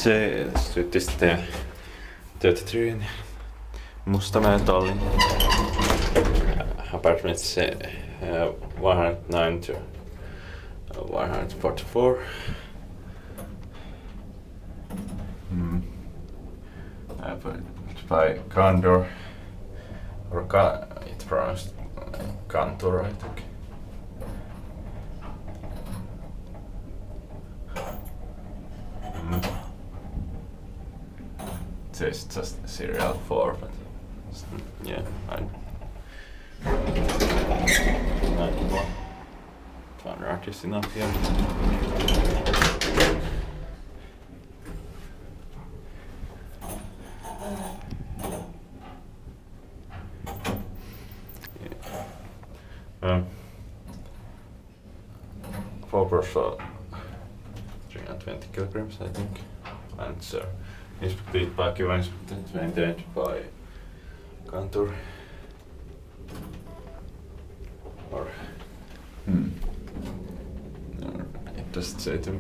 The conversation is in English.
Sütiste 33 in Mustamäe, Tallinn. Apartments 109 to 144. By Kandur, or it's pronounced Kandur, I think. It's just serial 4, but yeah, one artist enough here. Yeah. 4 person, 320 kilograms, I think, and is built by Givens, maintained by Kandur. Or it doesn't say to